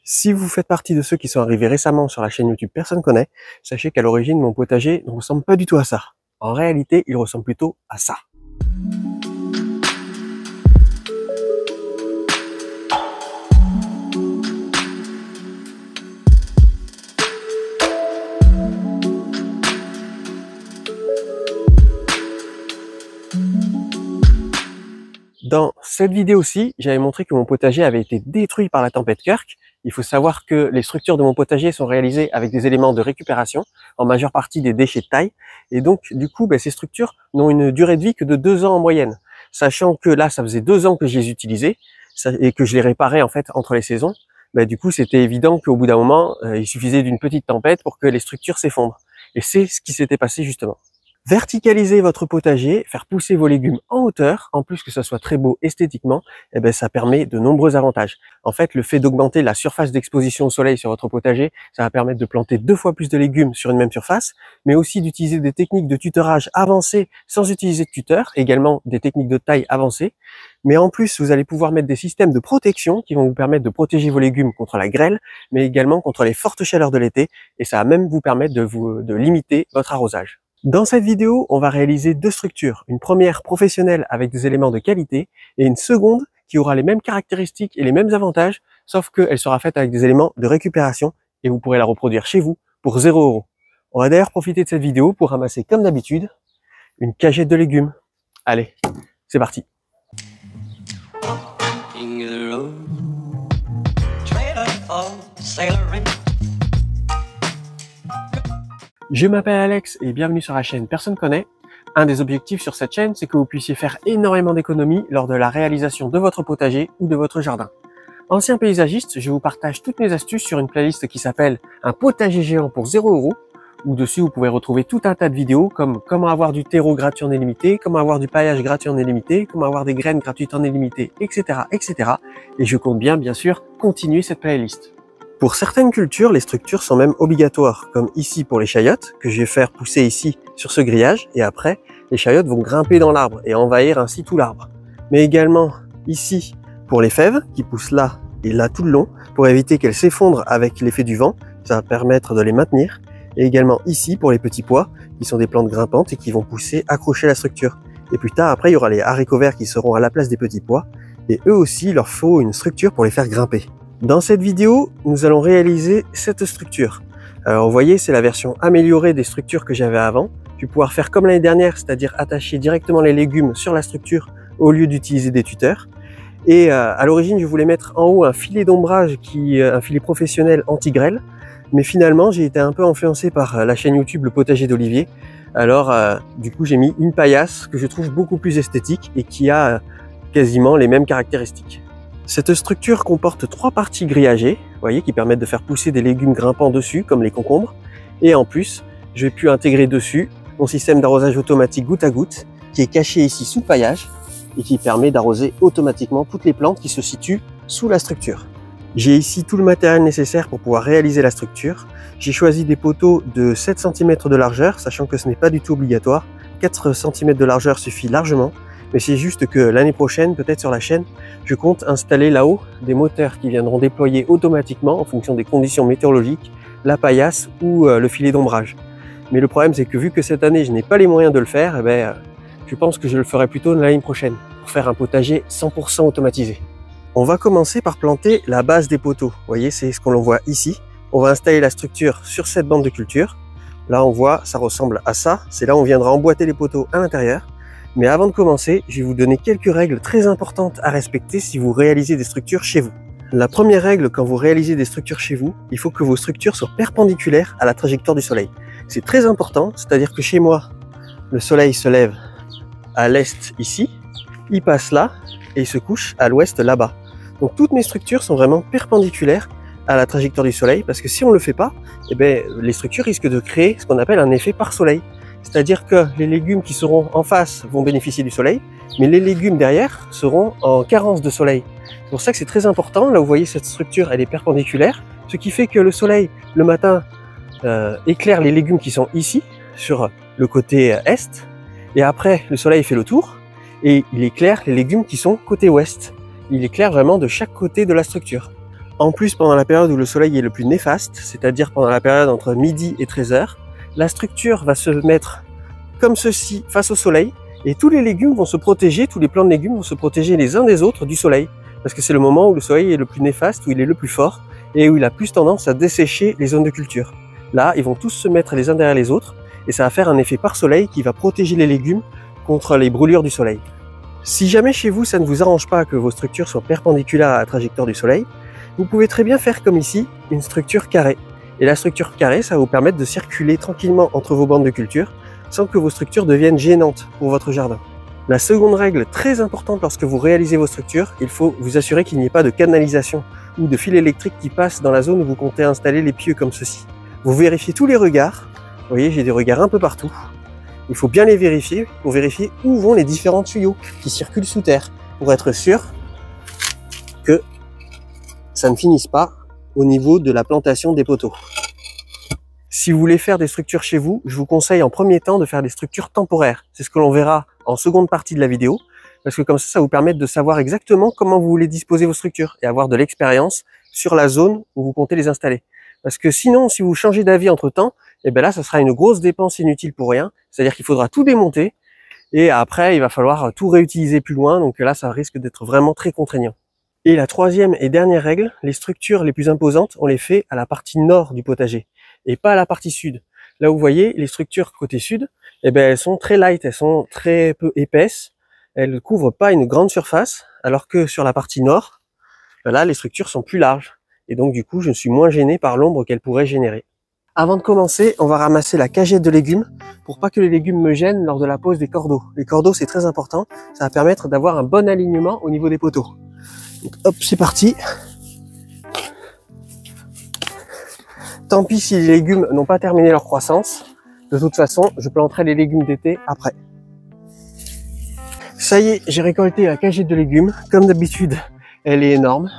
Si vous faites partie de ceux qui sont arrivés récemment sur la chaîne YouTube Personne Connaît, sachez qu'à l'origine, mon potager ne ressemble pas du tout à ça. En réalité, il ressemble plutôt à ça. Dans cette vidéo-ci, j'avais montré que mon potager avait été détruit par la tempête Kirk. Il faut savoir que les structures de mon potager sont réalisées avec des éléments de récupération, en majeure partie des déchets de taille. Et donc, du coup, ces structures n'ont une durée de vie que de 2 ans en moyenne. Sachant que là, ça faisait 2 ans que je les utilisais et que je les réparais en fait entre les saisons. Du coup, c'était évident qu'au bout d'un moment, il suffisait d'une petite tempête pour que les structures s'effondrent. Et c'est ce qui s'était passé justement. Verticaliser votre potager, faire pousser vos légumes en hauteur, en plus que ça soit très beau esthétiquement, ça permet de nombreux avantages. En fait, le fait d'augmenter la surface d'exposition au soleil sur votre potager, ça va permettre de planter 2 fois plus de légumes sur une même surface, mais aussi d'utiliser des techniques de tutorage avancées sans utiliser de tuteur, également des techniques de taille avancées. Mais en plus, vous allez pouvoir mettre des systèmes de protection qui vont vous permettre de protéger vos légumes contre la grêle, mais également contre les fortes chaleurs de l'été, et ça va même vous permettre de limiter votre arrosage. Dans cette vidéo, on va réaliser 2 structures. Une première professionnelle avec des éléments de qualité et une seconde qui aura les mêmes caractéristiques et les mêmes avantages, sauf qu'elle sera faite avec des éléments de récupération et vous pourrez la reproduire chez vous pour 0 €. On va d'ailleurs profiter de cette vidéo pour ramasser, comme d'habitude, une cagette de légumes. Allez, c'est parti. Je m'appelle Alex et bienvenue sur la chaîne Personne Connaît. Un des objectifs sur cette chaîne, c'est que vous puissiez faire énormément d'économies lors de la réalisation de votre potager ou de votre jardin. Ancien paysagiste, je vous partage toutes mes astuces sur une playlist qui s'appelle Un potager géant pour 0 €, où dessus vous pouvez retrouver tout un tas de vidéos comme comment avoir du terreau gratuit en illimité, comment avoir du paillage gratuit en illimité, comment avoir des graines gratuites en illimité, etc., etc. Et je compte bien sûr, continuer cette playlist. Pour certaines cultures, les structures sont même obligatoires, comme ici pour les chayotes, que je vais faire pousser ici sur ce grillage, et après, les chayotes vont grimper dans l'arbre et envahir ainsi tout l'arbre. Mais également ici pour les fèves, qui poussent là et là tout le long, pour éviter qu'elles s'effondrent avec l'effet du vent, ça va permettre de les maintenir. Et également ici pour les petits pois, qui sont des plantes grimpantes et qui vont pousser, accrocher la structure. Et plus tard, après, il y aura les haricots verts qui seront à la place des petits pois, et eux aussi, il leur faut une structure pour les faire grimper. Dans cette vidéo, nous allons réaliser cette structure. Alors vous voyez, c'est la version améliorée des structures que j'avais avant. Je vais pouvoir faire comme l'année dernière, c'est-à-dire attacher directement les légumes sur la structure au lieu d'utiliser des tuteurs. Et à l'origine, je voulais mettre en haut un filet d'ombrage, un filet professionnel anti-grêle. Mais finalement, j'ai été un peu influencé par la chaîne YouTube Le Potager d'Olivier. Alors du coup, j'ai mis une paillasse que je trouve beaucoup plus esthétique et qui a quasiment les mêmes caractéristiques. Cette structure comporte 3 parties grillagées, vous voyez, qui permettent de faire pousser des légumes grimpants dessus, comme les concombres. Et en plus, je vais pu intégrer dessus mon système d'arrosage automatique goutte à goutte, qui est caché ici sous paillage, et qui permet d'arroser automatiquement toutes les plantes qui se situent sous la structure. J'ai ici tout le matériel nécessaire pour pouvoir réaliser la structure. J'ai choisi des poteaux de 7 cm de largeur, sachant que ce n'est pas du tout obligatoire. 4 cm de largeur suffit largement. Mais c'est juste que l'année prochaine, peut-être sur la chaîne, je compte installer là-haut des moteurs qui viendront déployer automatiquement, en fonction des conditions météorologiques, la paillasse ou le filet d'ombrage. Mais le problème, c'est que vu que cette année, je n'ai pas les moyens de le faire, je pense que je le ferai plutôt l'année prochaine, pour faire un potager 100% automatisé. On va commencer par planter la base des poteaux. Vous voyez, c'est ce qu'on voit ici. On va installer la structure sur cette bande de culture. Là, on voit, ça ressemble à ça. C'est là où on viendra emboîter les poteaux à l'intérieur. Mais avant de commencer, je vais vous donner quelques règles très importantes à respecter si vous réalisez des structures chez vous. La première règle, quand vous réalisez des structures chez vous, il faut que vos structures soient perpendiculaires à la trajectoire du soleil. C'est très important, c'est-à-dire que chez moi, le soleil se lève à l'est ici, il passe là et il se couche à l'ouest là-bas. Donc toutes mes structures sont vraiment perpendiculaires à la trajectoire du soleil, parce que si on ne le fait pas, les structures risquent de créer ce qu'on appelle un effet par soleil. C'est-à-dire que les légumes qui seront en face vont bénéficier du soleil, mais les légumes derrière seront en carence de soleil. C'est pour ça que c'est très important. Là, vous voyez, cette structure, elle est perpendiculaire, ce qui fait que le soleil, le matin, éclaire les légumes qui sont ici, sur le côté est, et après, le soleil fait le tour, et il éclaire les légumes qui sont côté ouest. Il éclaire vraiment de chaque côté de la structure. En plus, pendant la période où le soleil est le plus néfaste, c'est-à-dire pendant la période entre midi et 13h, la structure va se mettre comme ceci face au soleil et tous les légumes vont se protéger, tous les plants de légumes vont se protéger les uns des autres du soleil parce que c'est le moment où le soleil est le plus néfaste, où il est le plus fort et où il a plus tendance à dessécher les zones de culture. Là, ils vont tous se mettre les uns derrière les autres et ça va faire un effet pare soleil qui va protéger les légumes contre les brûlures du soleil. Si jamais chez vous, ça ne vous arrange pas que vos structures soient perpendiculaires à la trajectoire du soleil, vous pouvez très bien faire comme ici, une structure carrée. Et la structure carrée, ça va vous permettre de circuler tranquillement entre vos bandes de culture sans que vos structures deviennent gênantes pour votre jardin. La seconde règle très importante lorsque vous réalisez vos structures, il faut vous assurer qu'il n'y ait pas de canalisation ou de fil électrique qui passe dans la zone où vous comptez installer les pieux comme ceci. Vous vérifiez tous les regards. Vous voyez, j'ai des regards un peu partout. Il faut bien les vérifier pour vérifier où vont les différents tuyaux qui circulent sous terre pour être sûr que ça ne finisse pas au niveau de la plantation des poteaux. Si vous voulez faire des structures chez vous, je vous conseille en premier temps de faire des structures temporaires. C'est ce que l'on verra en seconde partie de la vidéo, parce que comme ça vous permet de savoir exactement comment vous voulez disposer vos structures et avoir de l'expérience sur la zone où vous comptez les installer. Parce que sinon, si vous changez d'avis entre temps, et bien là, ça sera une grosse dépense inutile pour rien. C'est-à-dire qu'il faudra tout démonter et après, il va falloir tout réutiliser plus loin. Donc là, ça risque d'être vraiment très contraignant. Et la troisième et dernière règle, les structures les plus imposantes, on les fait à la partie nord du potager et pas à la partie sud. Là, vous voyez, les structures côté sud, eh ben, elles sont très light, elles sont très peu épaisses. Elles ne couvrent pas une grande surface, alors que sur la partie nord, là, les structures sont plus larges. Et donc, du coup, je suis moins gêné par l'ombre qu'elles pourraient générer. Avant de commencer, on va ramasser la cagette de légumes pour pas que les légumes me gênent lors de la pose des cordeaux. Les cordeaux, c'est très important. Ça va permettre d'avoir un bon alignement au niveau des poteaux. Donc, hop, c'est parti. Tant pis si les légumes n'ont pas terminé leur croissance. De toute façon, je planterai les légumes d'été après. Ça y est, j'ai récolté la cagette de légumes. Comme d'habitude, elle est énorme.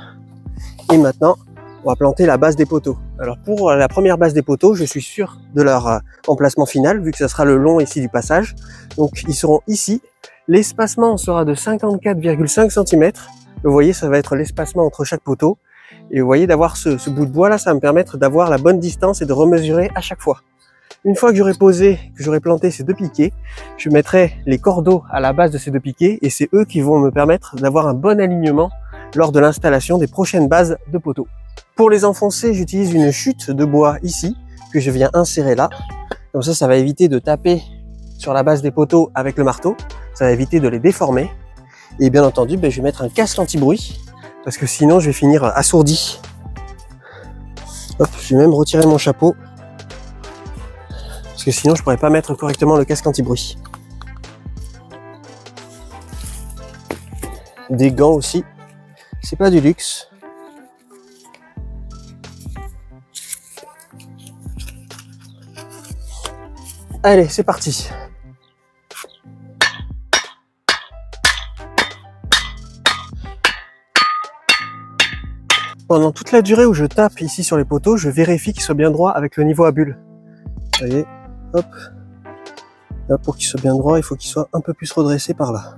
Et maintenant, on va planter la base des poteaux. Alors pour la première base des poteaux, je suis sûr de leur emplacement final, vu que ça sera le long ici du passage. Donc ils seront ici. L'espacement sera de 54,5 cm. Vous voyez, ça va être l'espacement entre chaque poteau. Et vous voyez, d'avoir ce bout de bois là, ça va me permettre d'avoir la bonne distance et de remesurer à chaque fois. Une fois que j'aurai posé, que j'aurai planté ces deux piquets, je mettrai les cordeaux à la base de ces deux piquets et c'est eux qui vont me permettre d'avoir un bon alignement lors de l'installation des prochaines bases de poteaux. Pour les enfoncer, j'utilise une chute de bois ici, que je viens insérer là. Comme ça va éviter de taper sur la base des poteaux avec le marteau. Ça va éviter de les déformer. Et bien entendu, je vais mettre un casque anti-bruit, parce que sinon je vais finir assourdi. Hop, je vais même retirer mon chapeau, parce que sinon je pourrais pas mettre correctement le casque anti-bruit. Des gants aussi, c'est pas du luxe. Allez, c'est parti. Pendant toute la durée où je tape ici sur les poteaux, je vérifie qu'ils soient bien droits avec le niveau à bulle. Vous voyez, hop. Là, pour qu'ils soient bien droits, il faut qu'ils soient un peu plus redressés par là.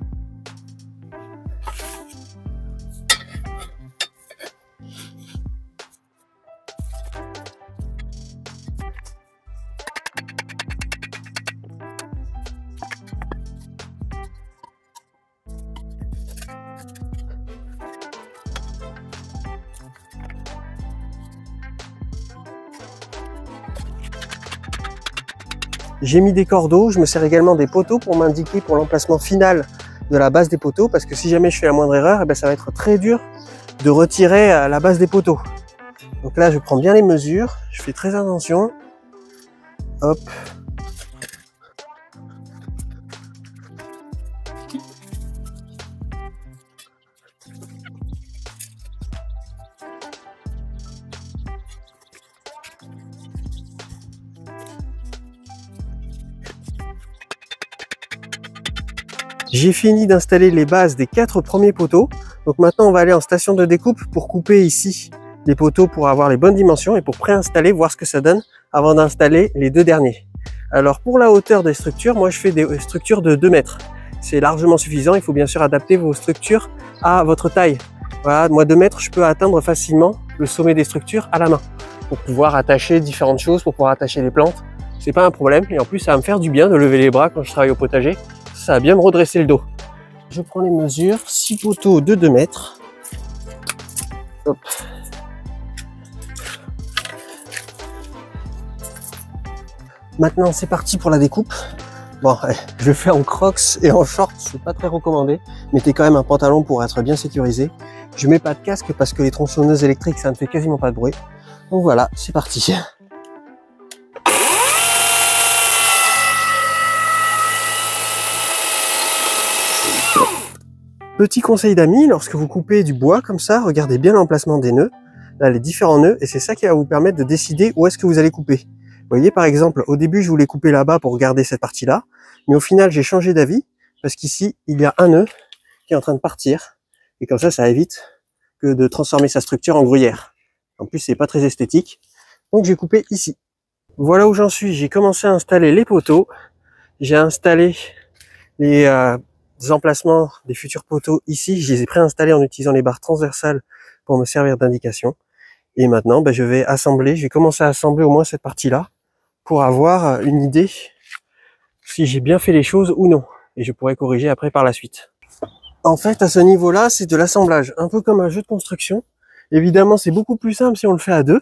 J'ai mis des cordeaux, je me sers également des poteaux pour m'indiquer pour l'emplacement final de la base des poteaux, parce que si jamais je fais la moindre erreur, ça va être très dur de retirer la base des poteaux. Donc là, je prends bien les mesures, je fais très attention. Hop. J'ai fini d'installer les bases des 4 premiers poteaux. Donc maintenant, on va aller en station de découpe pour couper ici les poteaux pour avoir les bonnes dimensions et pour préinstaller, voir ce que ça donne avant d'installer les 2 derniers. Alors pour la hauteur des structures, moi je fais des structures de 2 mètres. C'est largement suffisant. Il faut bien sûr adapter vos structures à votre taille. Voilà, moi 2 mètres, je peux atteindre facilement le sommet des structures à la main pour pouvoir attacher différentes choses, pour pouvoir attacher les plantes. C'est pas un problème et en plus ça va me faire du bien de lever les bras quand je travaille au potager. Ça va bien me redresser le dos. Je prends les mesures, 6 poteaux de 2 mètres. Hop. Maintenant c'est parti pour la découpe. Bon, je le fais en crocs et en short, c'est pas très recommandé. Mettez quand même un pantalon pour être bien sécurisé. Je mets pas de casque parce que les tronçonneuses électriques ça ne fait quasiment pas de bruit. Donc voilà, c'est parti. Petit conseil d'amis, lorsque vous coupez du bois comme ça, regardez bien l'emplacement des nœuds, là les différents nœuds, et c'est ça qui va vous permettre de décider où est-ce que vous allez couper. Vous voyez par exemple, au début je voulais couper là-bas pour garder cette partie-là, mais au final j'ai changé d'avis, parce qu'ici il y a un nœud qui est en train de partir, et comme ça évite que de transformer sa structure en gruyère. En plus c'est pas très esthétique, donc j'ai coupé ici. Voilà où j'en suis, j'ai commencé à installer les poteaux, j'ai installé les emplacements des futurs poteaux ici, je les ai préinstallés en utilisant les barres transversales pour me servir d'indication. Et maintenant, je vais assembler, je vais commencer à assembler au moins cette partie-là pour avoir une idée si j'ai bien fait les choses ou non. Et je pourrai corriger après par la suite. En fait, à ce niveau-là, c'est de l'assemblage, un peu comme un jeu de construction. Évidemment, c'est beaucoup plus simple si on le fait à deux.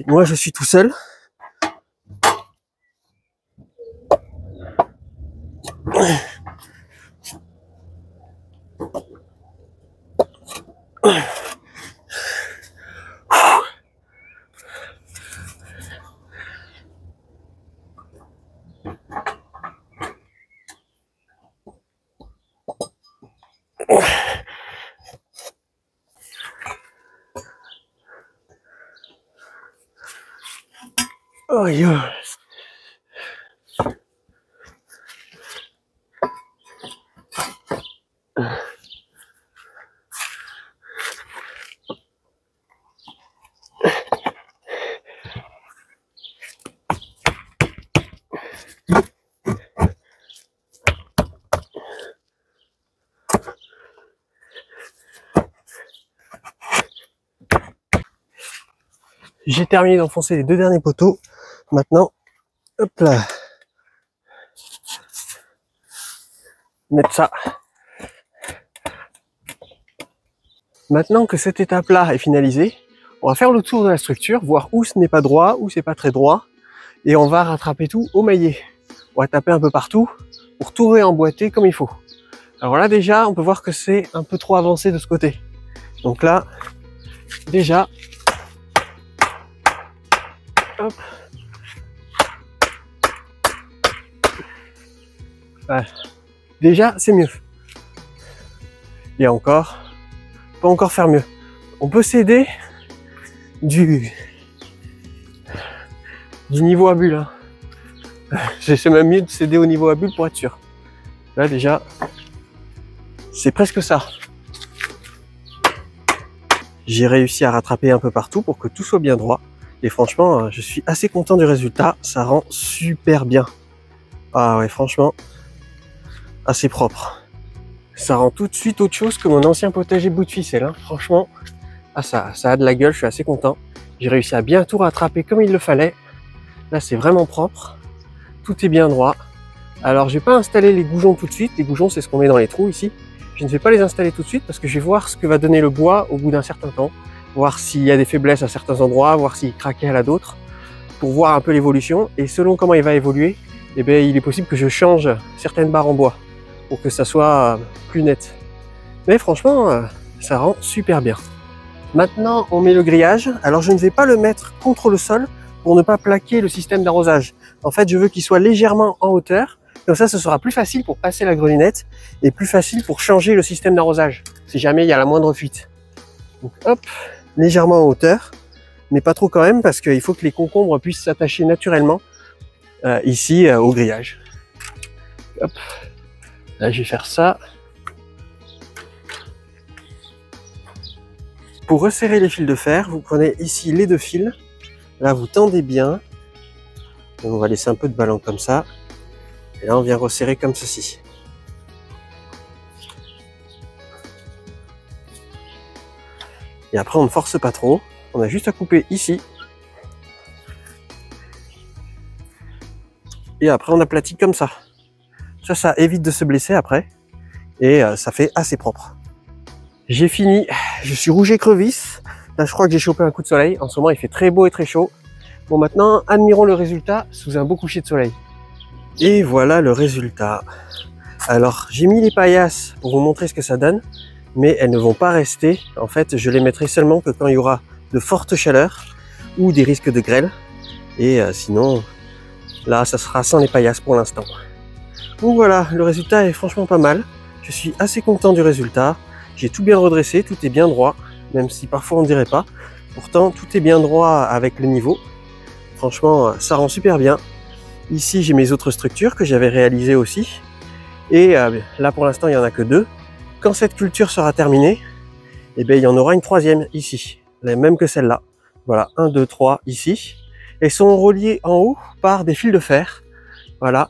Moi, je suis tout seul. Oh, yo. J'ai terminé d'enfoncer les 2 derniers poteaux. Maintenant, hop là. Mettre ça. Maintenant que cette étape-là est finalisée, on va faire le tour de la structure, voir où ce n'est pas droit, où c'est pas très droit, et on va rattraper tout au maillet. On va taper un peu partout pour tout réemboîter comme il faut. Alors là déjà, on peut voir que c'est un peu trop avancé de ce côté. Donc là, déjà, hop. Voilà. Déjà, c'est mieux. Et encore, on peut encore faire mieux. On peut s'aider du niveau à bulle. Hein. C'est même mieux de s'aider au niveau à bulle pour être sûr. Là déjà, c'est presque ça. J'ai réussi à rattraper un peu partout pour que tout soit bien droit. Et franchement, je suis assez content du résultat. Ça rend super bien. Ah ouais, franchement, assez propre. Ça rend tout de suite autre chose que mon ancien potager bout de ficelle. Hein. Franchement, ça a de la gueule, je suis assez content. J'ai réussi à bien tout rattraper comme il le fallait. Là, c'est vraiment propre. Tout est bien droit. Alors, je vais pas installer les goujons tout de suite. Les goujons, c'est ce qu'on met dans les trous ici. Je ne vais pas les installer tout de suite parce que je vais voir ce que va donner le bois au bout d'un certain temps. Voir s'il y a des faiblesses à certains endroits, voir s'il craquait à d'autres. Pour voir un peu l'évolution. Et selon comment il va évoluer, eh bien, il est possible que je change certaines barres en bois pour que ça soit plus net. Mais franchement, ça rend super bien. Maintenant, on met le grillage. Alors, je ne vais pas le mettre contre le sol pour ne pas plaquer le système d'arrosage. En fait, je veux qu'il soit légèrement en hauteur. Comme ça, ce sera plus facile pour passer la grelinette et plus facile pour changer le système d'arrosage si jamais il y a la moindre fuite. Donc, hop, légèrement en hauteur, mais pas trop quand même parce qu'il faut que les concombres puissent s'attacher naturellement ici au grillage. Hop. Là, je vais faire ça. Pour resserrer les fils de fer, vous prenez ici les 2 fils. Là, vous tendez bien. Donc, on va laisser un peu de ballon comme ça. Et là, on vient resserrer comme ceci. Et après, on ne force pas trop. On a juste à couper ici. Et après on aplatit comme ça. Ça évite de se blesser après. Et ça fait assez propre. J'ai fini, je suis rouge écrevisse. Là je crois que j'ai chopé un coup de soleil. En ce moment il fait très beau et très chaud. Bon maintenant, admirons le résultat sous un beau coucher de soleil. Et voilà le résultat. Alors j'ai mis les paillasses pour vous montrer ce que ça donne. Mais elles ne vont pas rester. En fait je les mettrai seulement que quand il y aura de fortes chaleurs ou des risques de grêle. Et sinon, là ça sera sans les paillasses pour l'instant. Donc voilà, le résultat est franchement pas mal. Je suis assez content du résultat. J'ai tout bien redressé, tout est bien droit, même si parfois on ne dirait pas. Pourtant, tout est bien droit avec le niveau. Franchement, ça rend super bien. Ici, j'ai mes autres structures que j'avais réalisées aussi. Et là, pour l'instant, il n'y en a que 2. Quand cette culture sera terminée, eh bien, il y en aura une 3e ici, la même que celle-là. Voilà, 1, 2, 3 ici. Elles sont reliées en haut par des fils de fer. Voilà,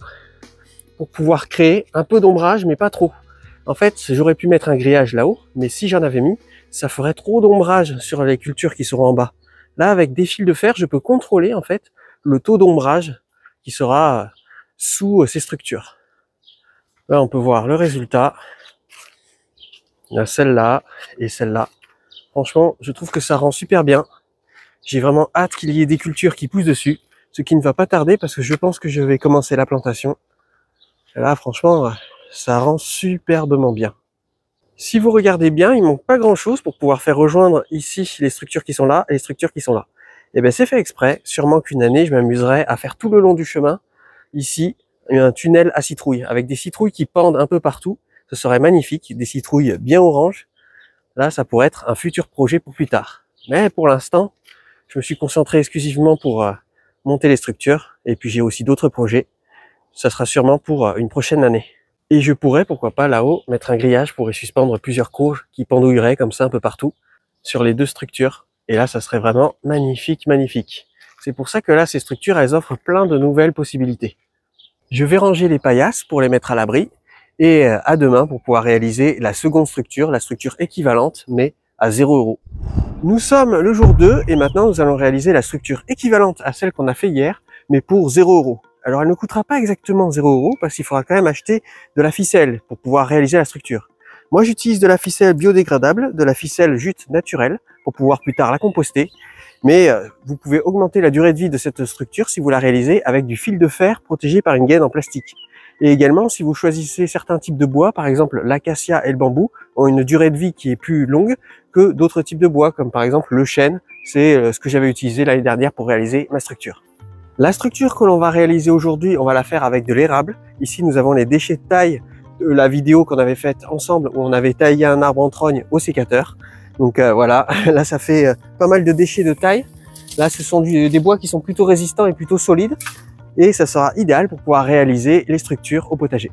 pour pouvoir créer un peu d'ombrage, mais pas trop. En fait, j'aurais pu mettre un grillage là-haut, mais si j'en avais mis, ça ferait trop d'ombrage sur les cultures qui seront en bas. Là, avec des fils de fer, je peux contrôler en fait le taux d'ombrage qui sera sous ces structures. Là, on peut voir le résultat. Il y a celle-là et celle-là. Franchement, je trouve que ça rend super bien. J'ai vraiment hâte qu'il y ait des cultures qui poussent dessus, ce qui ne va pas tarder parce que je pense que je vais commencer la plantation. Et là, franchement, ça rend superbement bien. Si vous regardez bien, il manque pas grand-chose pour pouvoir faire rejoindre ici les structures qui sont là et les structures qui sont là. Et bien, c'est fait exprès. Sûrement qu'une année, je m'amuserai à faire tout le long du chemin, ici, un tunnel à citrouilles, avec des citrouilles qui pendent un peu partout. Ce serait magnifique, des citrouilles bien oranges. Là, ça pourrait être un futur projet pour plus tard. Mais pour l'instant, je me suis concentré exclusivement pour monter les structures. Et puis, j'ai aussi d'autres projets. Ça sera sûrement pour une prochaine année. Et je pourrais, pourquoi pas, là-haut, mettre un grillage pour y suspendre plusieurs courges qui pendouilleraient comme ça un peu partout sur les 2 structures. Et là, ça serait vraiment magnifique, magnifique. C'est pour ça que là, ces structures, elles offrent plein de nouvelles possibilités. Je vais ranger les paillasses pour les mettre à l'abri et à demain pour pouvoir réaliser la seconde structure, la structure équivalente, mais à 0 €. Nous sommes le jour 2 et maintenant, nous allons réaliser la structure équivalente à celle qu'on a fait hier, mais pour 0 €. Alors elle ne coûtera pas exactement 0 € parce qu'il faudra quand même acheter de la ficelle pour pouvoir réaliser la structure. Moi j'utilise de la ficelle biodégradable, de la ficelle jute naturelle pour pouvoir plus tard la composter. Mais vous pouvez augmenter la durée de vie de cette structure si vous la réalisez avec du fil de fer protégé par une gaine en plastique. Et également si vous choisissez certains types de bois, par exemple l'acacia et le bambou, ont une durée de vie qui est plus longue que d'autres types de bois, comme par exemple le chêne. C'est ce que j'avais utilisé l'année dernière pour réaliser ma structure. La structure que l'on va réaliser aujourd'hui, on va la faire avec de l'érable. Ici, nous avons les déchets de taille de la vidéo qu'on avait faite ensemble où on avait taillé un arbre en trogne au sécateur. Donc voilà, là ça fait pas mal de déchets de taille. Là, ce sont des bois qui sont plutôt résistants et plutôt solides. Et ça sera idéal pour pouvoir réaliser les structures au potager.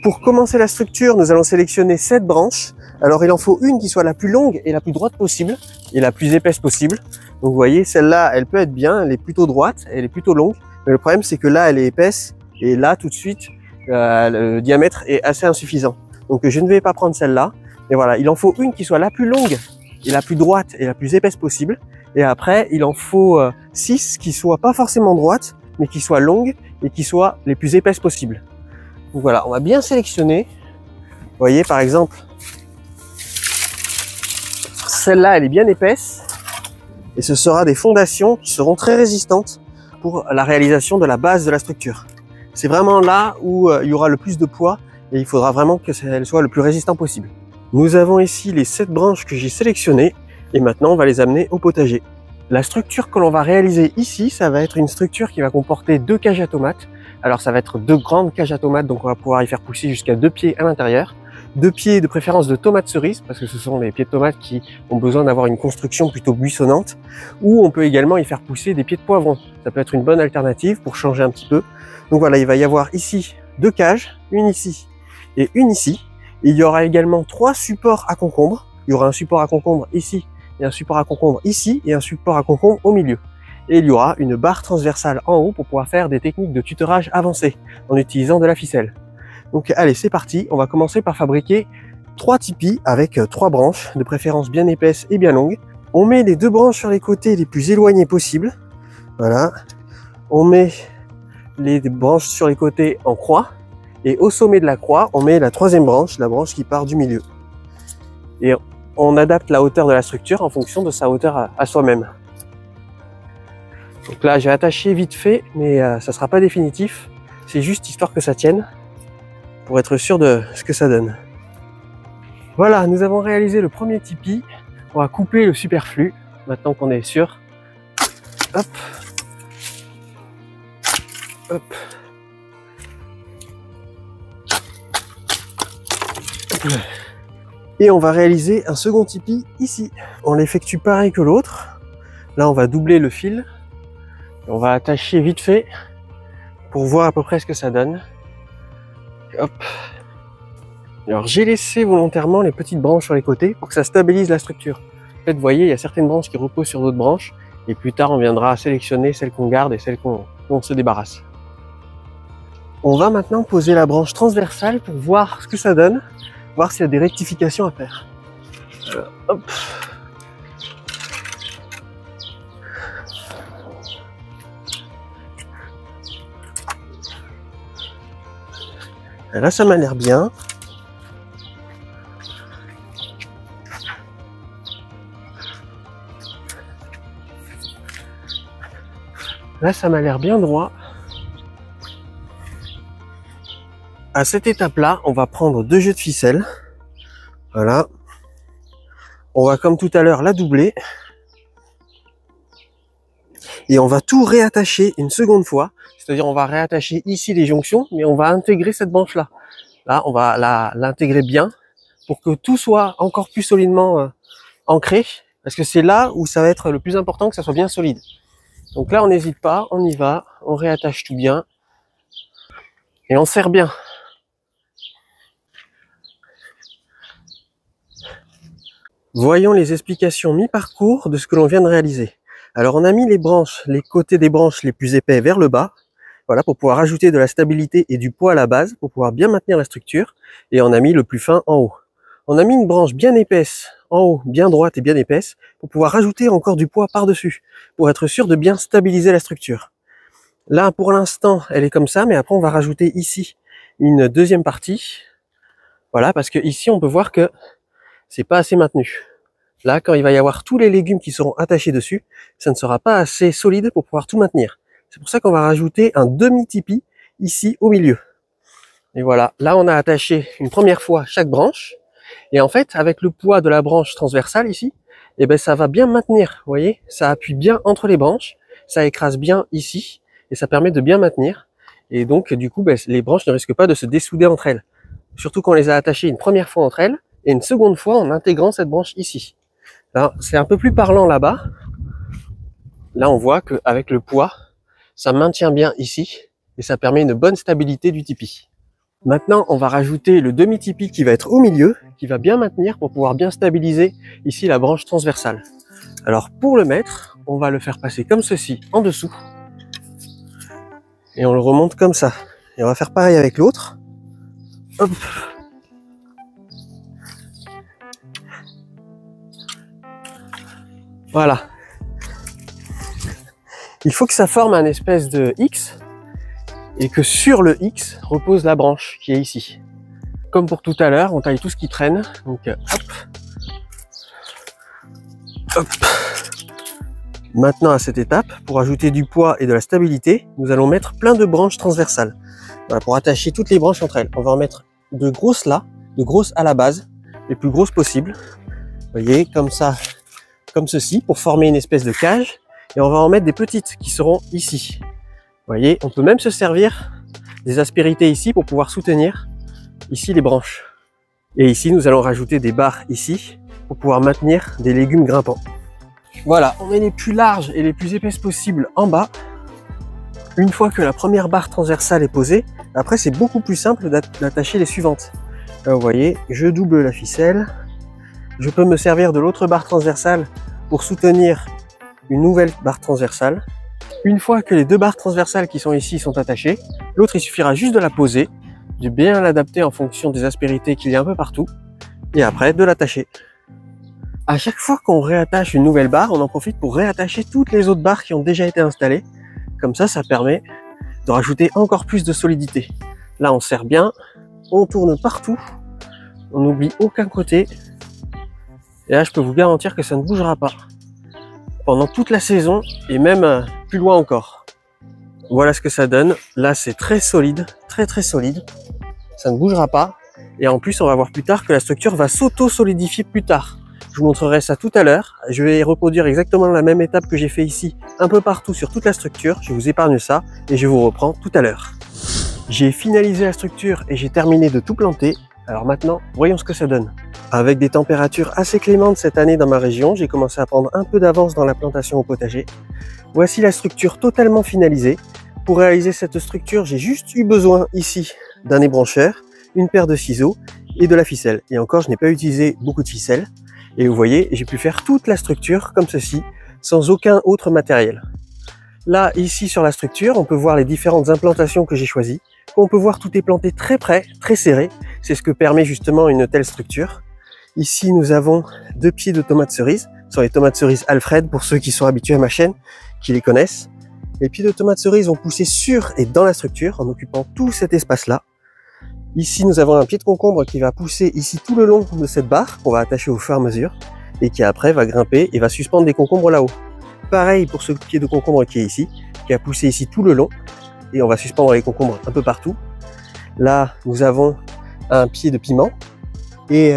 Pour commencer la structure, nous allons sélectionner 7 branches. Alors, il en faut une qui soit la plus longue et la plus droite possible et la plus épaisse possible. Donc, vous voyez, celle-là, elle peut être bien, elle est plutôt droite, elle est plutôt longue. Mais le problème, c'est que là, elle est épaisse et là, tout de suite, le diamètre est assez insuffisant. Donc, je ne vais pas prendre celle-là. Et voilà, il en faut une qui soit la plus longue et la plus droite et la plus épaisse possible. Et après, il en faut 6 qui soient pas forcément droites, mais qui soient longues et qui soient les plus épaisses possibles. Donc voilà, on va bien sélectionner. Vous voyez, par exemple, celle-là, elle est bien épaisse. Et ce sera des fondations qui seront très résistantes pour la réalisation de la base de la structure. C'est vraiment là où il y aura le plus de poids et il faudra vraiment que elle soit le plus résistant possible. Nous avons ici les 7 branches que j'ai sélectionnées et maintenant on va les amener au potager. La structure que l'on va réaliser ici, ça va être une structure qui va comporter 2 cages à tomates. Alors ça va être 2 grandes cages à tomates, donc on va pouvoir y faire pousser jusqu'à 2 pieds à l'intérieur. 2 pieds de préférence de tomates cerises, parce que ce sont des pieds de tomates qui ont besoin d'avoir une construction plutôt buissonnante. Ou on peut également y faire pousser des pieds de poivrons. Ça peut être une bonne alternative pour changer un petit peu. Donc voilà, il va y avoir ici 2 cages, une ici et une ici. Et il y aura également 3 supports à concombre. Il y aura un support à concombre ici, et un support à concombre ici, et un support à concombre au milieu. Et il y aura une barre transversale en haut pour pouvoir faire des techniques de tutorage avancées en utilisant de la ficelle. Donc allez, c'est parti, on va commencer par fabriquer 3 tipis avec 3 branches, de préférence bien épaisses et bien longues. On met les deux branches sur les côtés les plus éloignés possibles. Voilà. On met les branches sur les côtés en croix. Et au sommet de la croix, on met la troisième branche, la branche qui part du milieu. Et on adapte la hauteur de la structure en fonction de sa hauteur à soi-même. Donc là, j'ai attaché vite fait, mais ça ne sera pas définitif. C'est juste histoire que ça tienne, pour être sûr de ce que ça donne. Voilà, nous avons réalisé le premier tipi. On va couper le superflu, maintenant qu'on est sûr. Hop. Hop. Et on va réaliser un second tipi ici. On l'effectue pareil que l'autre. Là, on va doubler le fil. On va attacher vite fait pour voir à peu près ce que ça donne. Hop. Alors, j'ai laissé volontairement les petites branches sur les côtés pour que ça stabilise la structure. En fait, vous voyez, il y a certaines branches qui reposent sur d'autres branches. Et plus tard, on viendra sélectionner celles qu'on garde et celles qu'on se débarrasse. On va maintenant poser la branche transversale pour voir ce que ça donne. Voir s'il y a des rectifications à faire. Hop. Là, ça m'a l'air bien. Là, ça m'a l'air bien droit. À cette étape-là, on va prendre 2 jeux de ficelle. Voilà. On va, comme tout à l'heure, la doubler. Et on va tout réattacher une seconde fois. C'est-à-dire, on va réattacher ici les jonctions, mais on va intégrer cette branche-là. Là, on va l'intégrer bien pour que tout soit encore plus solidement ancré. Parce que c'est là où ça va être le plus important, que ça soit bien solide. Donc là, on n'hésite pas, on y va, on réattache tout bien. Et on serre bien. Voyons les explications mi-parcours de ce que l'on vient de réaliser. Alors on a mis les branches, les côtés des branches les plus épais vers le bas, voilà, pour pouvoir ajouter de la stabilité et du poids à la base, pour pouvoir bien maintenir la structure, et on a mis le plus fin en haut. On a mis une branche bien épaisse en haut, bien droite et bien épaisse, pour pouvoir rajouter encore du poids par-dessus, pour être sûr de bien stabiliser la structure. Là, pour l'instant, elle est comme ça, mais après on va rajouter ici une deuxième partie, voilà, parce que ici on peut voir que c'est pas assez maintenu. Là, quand il va y avoir tous les légumes qui seront attachés dessus, ça ne sera pas assez solide pour pouvoir tout maintenir. C'est pour ça qu'on va rajouter un demi-tipi ici au milieu. Et voilà, là on a attaché une première fois chaque branche. Et en fait, avec le poids de la branche transversale ici, eh ben ça va bien maintenir. Vous voyez, ça appuie bien entre les branches, ça écrase bien ici, et ça permet de bien maintenir. Et donc, du coup, les branches ne risquent pas de se dessouder entre elles. Surtout qu'on les a attachées une première fois entre elles, et une seconde fois en intégrant cette branche ici. Là, c'est un peu plus parlant là-bas. Là, on voit qu'avec le poids, ça maintient bien ici et ça permet une bonne stabilité du tipi. Maintenant, on va rajouter le demi-tipi qui va être au milieu, qui va bien maintenir pour pouvoir bien stabiliser ici la branche transversale. Alors, pour le mettre, on va le faire passer comme ceci en dessous et on le remonte comme ça. Et on va faire pareil avec l'autre. Hop. Voilà. Il faut que ça forme un espèce de X et que sur le X repose la branche qui est ici. Comme pour tout à l'heure, on taille tout ce qui traîne. Donc hop. Hop. Maintenant à cette étape, pour ajouter du poids et de la stabilité, nous allons mettre plein de branches transversales. Voilà, pour attacher toutes les branches entre elles. On va en mettre de grosses là, de grosses à la base, les plus grosses possibles. Vous voyez, comme ça. Comme ceci, pour former une espèce de cage, et on va en mettre des petites qui seront ici. Vous voyez, on peut même se servir des aspérités ici pour pouvoir soutenir ici les branches. Et ici, nous allons rajouter des barres ici pour pouvoir maintenir des légumes grimpants. Voilà, on met les plus larges et les plus épaisses possibles en bas. Une fois que la première barre transversale est posée, après c'est beaucoup plus simple d'attacher les suivantes. Là, vous voyez, je double la ficelle. Je peux me servir de l'autre barre transversale pour soutenir une nouvelle barre transversale. Une fois que les deux barres transversales qui sont ici sont attachées, l'autre il suffira juste de la poser, de bien l'adapter en fonction des aspérités qu'il y a un peu partout, et après de l'attacher. À chaque fois qu'on réattache une nouvelle barre, on en profite pour réattacher toutes les autres barres qui ont déjà été installées. Comme ça permet de rajouter encore plus de solidité. Là, on serre bien, on tourne partout, on n'oublie aucun côté. Et là, je peux vous garantir que ça ne bougera pas pendant toute la saison et même plus loin encore. Voilà ce que ça donne. Là, c'est très solide, très solide. Ça ne bougera pas. Et en plus, on va voir plus tard que la structure va s'auto-solidifier plus tard. Je vous montrerai ça tout à l'heure. Je vais reproduire exactement la même étape que j'ai fait ici, un peu partout sur toute la structure. Je vous épargne ça et je vous reprends tout à l'heure. J'ai finalisé la structure et j'ai terminé de tout planter. Alors maintenant, voyons ce que ça donne. Avec des températures assez clémentes cette année dans ma région, j'ai commencé à prendre un peu d'avance dans la plantation au potager. Voici la structure totalement finalisée. Pour réaliser cette structure, j'ai juste eu besoin ici d'un ébrancheur, une paire de ciseaux et de la ficelle. Et encore, je n'ai pas utilisé beaucoup de ficelle. Et vous voyez, j'ai pu faire toute la structure comme ceci, sans aucun autre matériel. Là, ici sur la structure, on peut voir les différentes implantations que j'ai choisies. On peut voir tout est planté très près, très serré. C'est ce que permet justement une telle structure. Ici, nous avons 2 pieds de tomates cerises. Ce sont les tomates cerises Alfred, pour ceux qui sont habitués à ma chaîne, qui les connaissent. Les pieds de tomates cerises ont poussé sur et dans la structure, en occupant tout cet espace-là. Ici, nous avons un pied de concombre qui va pousser ici tout le long de cette barre, qu'on va attacher au fur et à mesure, et qui après va grimper et va suspendre des concombres là-haut. Pareil pour ce pied de concombre qui est ici, qui a poussé ici tout le long, et on va suspendre les concombres un peu partout. Là, nous avons un pied de piment, et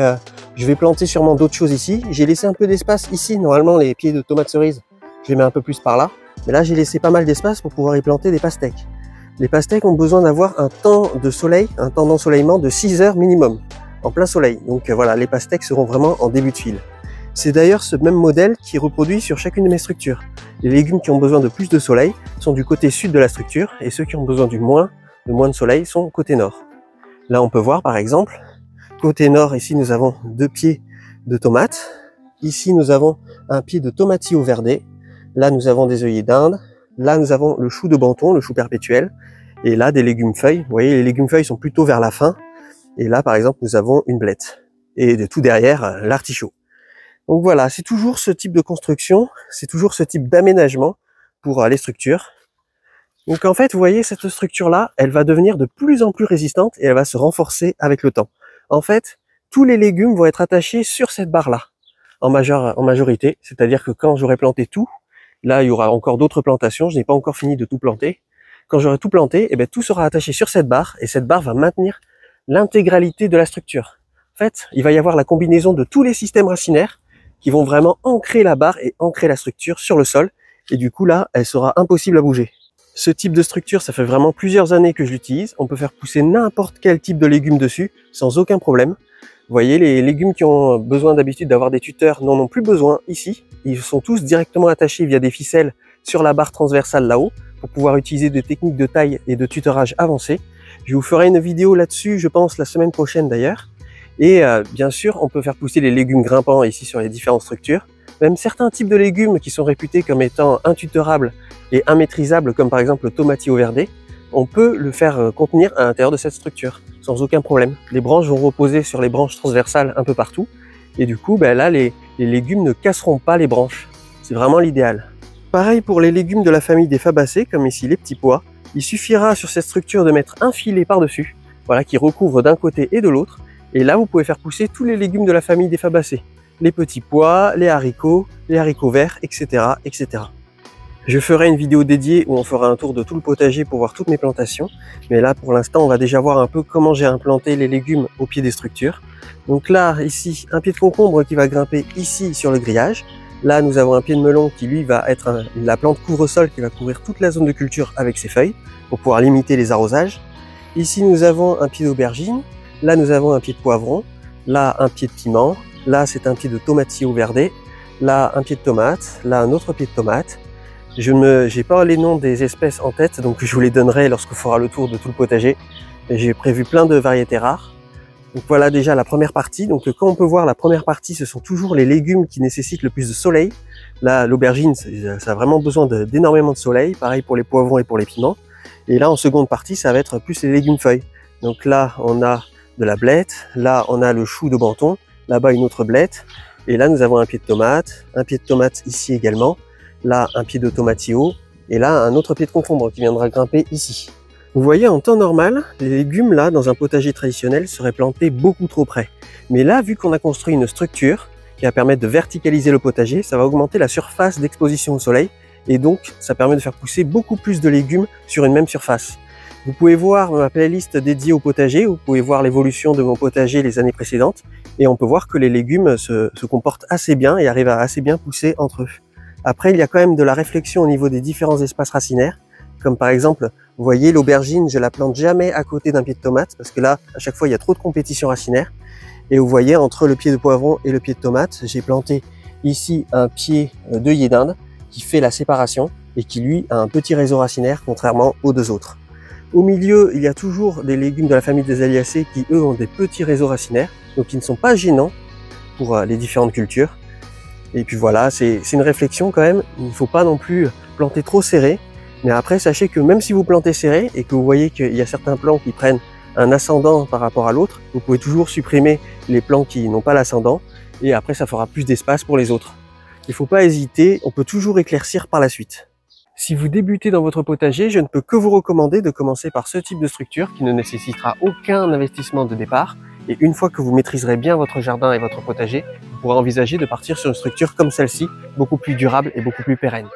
je vais planter sûrement d'autres choses ici. J'ai laissé un peu d'espace ici. Normalement, les pieds de tomates cerises, je les mets un peu plus par là. Mais là, j'ai laissé pas mal d'espace pour pouvoir y planter des pastèques. Les pastèques ont besoin d'avoir un temps de soleil, un temps d'ensoleillement de 6 heures minimum, en plein soleil. Donc voilà, les pastèques seront vraiment en début de fil. C'est d'ailleurs ce même modèle qui est reproduit sur chacune de mes structures. Les légumes qui ont besoin de plus de soleil sont du côté sud de la structure, et ceux qui ont besoin de moins de soleil sont côté nord. Là, on peut voir par exemple, côté nord, ici, nous avons 2 pieds de tomates. Ici, nous avons un pied de tomatillo verdé. Là, nous avons des œillets d'Inde. Là, nous avons le chou de Banton, le chou perpétuel. Et là, des légumes feuilles. Vous voyez, les légumes feuilles sont plutôt vers la fin. Et là, par exemple, nous avons une blette. Et de tout derrière, l'artichaut. Donc voilà, c'est toujours ce type de construction. C'est toujours ce type d'aménagement pour les structures. Donc en fait, vous voyez, cette structure-là, elle va devenir de plus en plus résistante et elle va se renforcer avec le temps. En fait, tous les légumes vont être attachés sur cette barre-là, en majorité. C'est-à-dire que quand j'aurai planté tout, là, il y aura encore d'autres plantations. Je n'ai pas encore fini de tout planter. Quand j'aurai tout planté, eh bien, tout sera attaché sur cette barre et cette barre va maintenir l'intégralité de la structure. En fait, il va y avoir la combinaison de tous les systèmes racinaires qui vont vraiment ancrer la barre et ancrer la structure sur le sol. Et du coup, là, elle sera impossible à bouger. Ce type de structure, ça fait vraiment plusieurs années que je l'utilise. On peut faire pousser n'importe quel type de légumes dessus, sans aucun problème. Vous voyez, les légumes qui ont besoin d'habitude d'avoir des tuteurs n'en ont plus besoin ici. Ils sont tous directement attachés via des ficelles sur la barre transversale là-haut, pour pouvoir utiliser des techniques de taille et de tutorage avancées. Je vous ferai une vidéo là-dessus, je pense, la semaine prochaine d'ailleurs. Et bien sûr, on peut faire pousser les légumes grimpants ici sur les différentes structures. Même certains types de légumes qui sont réputés comme étant intuterables et immaîtrisables, comme par exemple le tomatillo verdé, on peut le faire contenir à l'intérieur de cette structure, sans aucun problème. Les branches vont reposer sur les branches transversales un peu partout, et du coup, là, les légumes ne casseront pas les branches. C'est vraiment l'idéal. Pareil pour les légumes de la famille des fabacées, comme ici les petits pois. Il suffira sur cette structure de mettre un filet par-dessus, voilà, qui recouvre d'un côté et de l'autre, et là, vous pouvez faire pousser tous les légumes de la famille des fabacées. Les petits pois, les haricots verts, etc., etc. Je ferai une vidéo dédiée où on fera un tour de tout le potager pour voir toutes mes plantations. Mais là, pour l'instant, on va déjà voir un peu comment j'ai implanté les légumes au pied des structures. Donc là, ici, un pied de concombre qui va grimper ici sur le grillage. Là, nous avons un pied de melon qui, lui, va être la plante couvre-sol qui va couvrir toute la zone de culture avec ses feuilles pour pouvoir limiter les arrosages. Ici, nous avons un pied d'aubergine. Là, nous avons un pied de poivron. Là, un pied de piment. Là, c'est un pied de tomatillo verdé. Là, un pied de tomate. Là, un autre pied de tomate. Je n'ai pas les noms des espèces en tête, donc je vous les donnerai lorsqu'on fera le tour de tout le potager. J'ai prévu plein de variétés rares. Donc voilà déjà la première partie. Donc quand on peut voir la première partie, ce sont toujours les légumes qui nécessitent le plus de soleil. Là, l'aubergine, ça a vraiment besoin d'énormément de soleil. Pareil pour les poivrons et pour les piments. Et là, en seconde partie, ça va être plus les légumes feuilles. Donc là, on a de la blette. Là, on a le chou de Banton. Là-bas, une autre blette. Et là, nous avons un pied de tomate ici également. Là, un pied de tomatillo. Et là, un autre pied de concombre qui viendra grimper ici. Vous voyez, en temps normal, les légumes là, dans un potager traditionnel, seraient plantés beaucoup trop près. Mais là, vu qu'on a construit une structure qui va permettre de verticaliser le potager, ça va augmenter la surface d'exposition au soleil. Et donc, ça permet de faire pousser beaucoup plus de légumes sur une même surface. Vous pouvez voir ma playlist dédiée au potager, vous pouvez voir l'évolution de mon potager les années précédentes, et on peut voir que les légumes se comportent assez bien et arrivent à assez bien pousser entre eux. Après, il y a quand même de la réflexion au niveau des différents espaces racinaires, comme par exemple, vous voyez l'aubergine, je la plante jamais à côté d'un pied de tomate, parce que là, à chaque fois, il y a trop de compétition racinaire. Et vous voyez, entre le pied de poivron et le pied de tomate, j'ai planté ici un pied d'œillet d'Inde qui fait la séparation et qui, lui, a un petit réseau racinaire, contrairement aux deux autres. Au milieu, il y a toujours des légumes de la famille des Aliacées qui, eux, ont des petits réseaux racinaires, donc qui ne sont pas gênants pour les différentes cultures. Et puis voilà, c'est une réflexion quand même. Il ne faut pas non plus planter trop serré. Mais après, sachez que même si vous plantez serré et que vous voyez qu'il y a certains plants qui prennent un ascendant par rapport à l'autre, vous pouvez toujours supprimer les plants qui n'ont pas l'ascendant. Et après, ça fera plus d'espace pour les autres. Il ne faut pas hésiter, on peut toujours éclaircir par la suite. Si vous débutez dans votre potager, je ne peux que vous recommander de commencer par ce type de structure qui ne nécessitera aucun investissement de départ. Et une fois que vous maîtriserez bien votre jardin et votre potager, vous pourrez envisager de partir sur une structure comme celle-ci, beaucoup plus durable et beaucoup plus pérenne.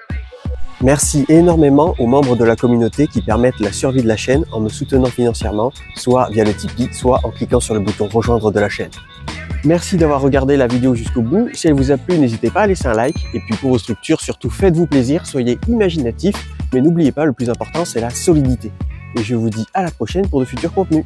Merci énormément aux membres de la communauté qui permettent la survie de la chaîne en me soutenant financièrement, soit via le Tipeee, soit en cliquant sur le bouton rejoindre de la chaîne. Merci d'avoir regardé la vidéo jusqu'au bout. Si elle vous a plu, n'hésitez pas à laisser un like. Et puis pour vos structures, surtout faites-vous plaisir, soyez imaginatifs. Mais n'oubliez pas, le plus important, c'est la solidité. Et je vous dis à la prochaine pour de futurs contenus.